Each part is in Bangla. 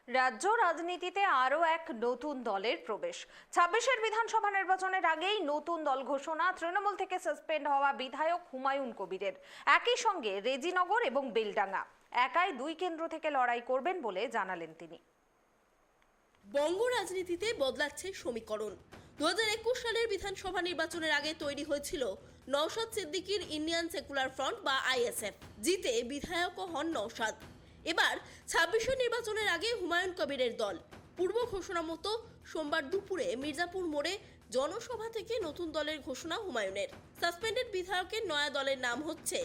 রাজ্য রাজনীতিতে আরও এক নতুন দলের প্রবেশ। ২৬-এর বিধানসভা নির্বাচনের আগেই নতুন দল ঘোষণা তৃণমূল থেকে সাসপেন্ড হওয়া বিধায়ক হুমায়ুন কবিরের। একই সঙ্গে রেজিনগর এবং বেলডাঙ্গা একাই ২ কেন্দ্র থেকে লড়াই করবেন বলে জানালেন তিনি। বঙ্গ রাজনীতিতে বদলাচ্ছে সমীকরণ। ২০২১ সালের বিধানসভা নির্বাচনের আগে তৈরি হয়েছিল নওশাদ সিদ্দিকীর ইন্ডিয়ান সেকুলার ফ্রন্ট বা আইএসএফ। জিতে বিধায়কও হন নওশাদ। এবার ২৬ নির্বাচনের আগে হুমায়ুন কবিরের দল। পূর্ব ঘোষণা মতো সোমবার দুপুরে মির্জাপুর মোড়ে জনসভা থেকে নতুন দলের ঘোষণা হুমায়ুনের। সাসপেন্ডেড বিধায়কের নয়া দলের নাম হচ্ছে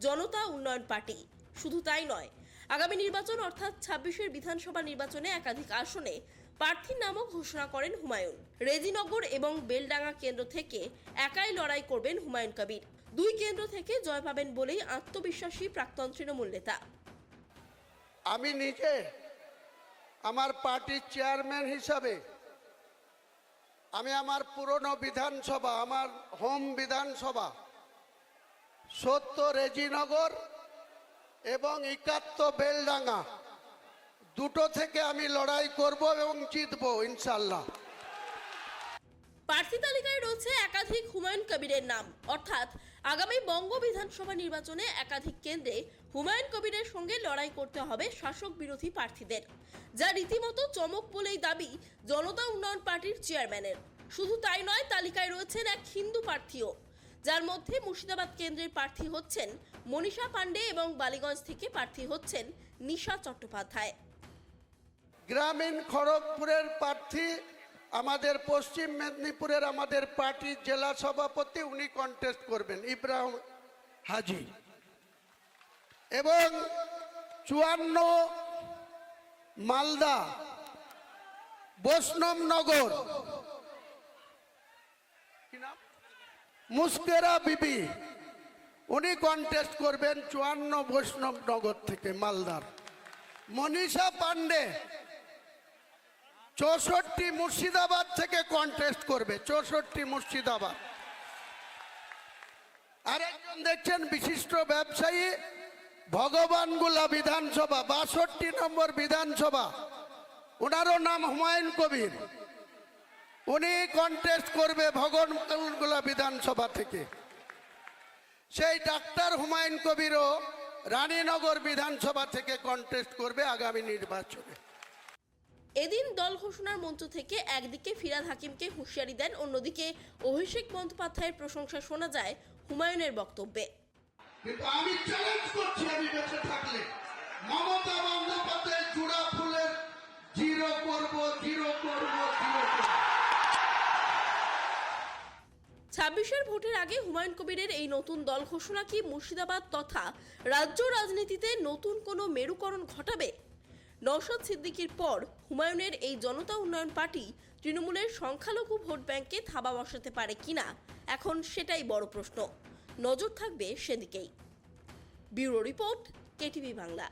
জনতা উন্নয়ন পার্টি। শুধু তাই নয়, আগামী নির্বাচন অর্থাৎ ২৬-এর বিধানসভা নির্বাচনে একাধিক আসনে প্রার্থীর নামও ঘোষণা করেন হুমায়ুন। রেজিনগর এবং বেলডাঙ্গা কেন্দ্র থেকে একাই লড়াই করবেন হুমায়ুন কবির। ২ কেন্দ্র থেকে জয় পাবেন বলেই আত্মবিশ্বাসী প্রাক্তন তৃণমূল নেতা। আমি নিজে আমার পার্টির চেয়ারম্যান হিসাবে আমি আমার পুরনো বিধানসভা, আমার হোম বিধানসভা ৭০ রেজিনগর এবং ৭১ বেলডাঙ্গা দুটো থেকে আমি লড়াই করব এবং জিতবো ইনশাল্লাহ। প্রার্থী তালিকায় রয়েছে একাধিক হুমায়ুন কবিরের নাম, অর্থাৎ আগামী বঙ্গ বিধানসভা নির্বাচনে একাধিক কেন্দ্রে হুমায়ুন কবিরের সঙ্গে লড়াই করতে হবে শাসক বিরোধী প্রার্থীদের, যা রীতিমতো চমক বলেই দাবি জনতা উন্নয়ন পার্টির চেয়ারম্যানের। শুধু তাই নয়, তালিকায় রয়েছেন এক হিন্দু প্রার্থীও, যার মধ্যে মুর্শিদাবাদ কেন্দ্রের প্রার্থী হচ্ছেন মনীষা পাণ্ডে এবং বালিগঞ্জ থেকে প্রার্থী হচ্ছেন নিশা চট্টোপাধ্যায়। গ্রামীণ খড়গপুরের প্রার্থী আমাদের পশ্চিম মেদিনীপুরের আমাদের পার্টির জেলা সভাপতি, উনি কন্টেস্ট করবেন, ইব্রাহিম হাজি। এবং ৫৪ মালদা বৈষ্ণবনগর মুস্কেরা বিবি, উনি কন্টেস্ট করবেন ৫৪ বৈষ্ণবনগর থেকে মালদার। মনীষা পাণ্ডে ৬৪ মুর্শিদাবাদ থেকে কন্টেস্ট করবে, ৬৪ মুর্শিদাবাদ। আরেকজন দেখছেন বিশিষ্ট ব্যবসায়ী, ভগবানগোলা বিধানসভা ৬২ নম্বর বিধানসভা, ওনারও নাম হুমায়ুন কবির, উনি কন্টেস্ট করবে ভগবানগোলা বিধানসভা থেকে। সেই ডাক্তার হুমায়ুন কবিরও রানীনগর বিধানসভা থেকে কন্টেস্ট করবে আগামী নির্বাচনে। এদিন দল ঘোষণার মঞ্চ থেকে একদিকে ফিরহাদ হাকিমকে হুঁশিয়ারি দেন, অন্যদিকে অভিষেক বন্দ্যোপাধ্যায়ের প্রশংসা শোনা যায় হুমায়ুনের বক্তব্যে। কিন্তু আমি চ্যালেঞ্জ করছি, আমি বেঁচে থাকলে মমতা বন্দ্যোপাধ্যায় জোড়া ফুলের জিরো করব, জিরো করব, জিরো করব। ২৬-এর ভোটের আগে হুমায়ুন কবিরের এই নতুন দল ঘোষণা কি মুর্শিদাবাদ তথা রাজ্য রাজনীতিতে নতুন কোনো মেরুকরণ ঘটাবে? নওশাদ সিদ্দিকীর পর হুমায়ুনের এই জনতা উন্নয়ন পার্টি তৃণমূলের সংখ্যালঘু ভোট ব্যাংকে থাবা বসাতে পারে কিনা, এখন সেটাই বড় প্রশ্ন। নজর থাকবে সেদিকেই। Bureau report, KTV Bangla.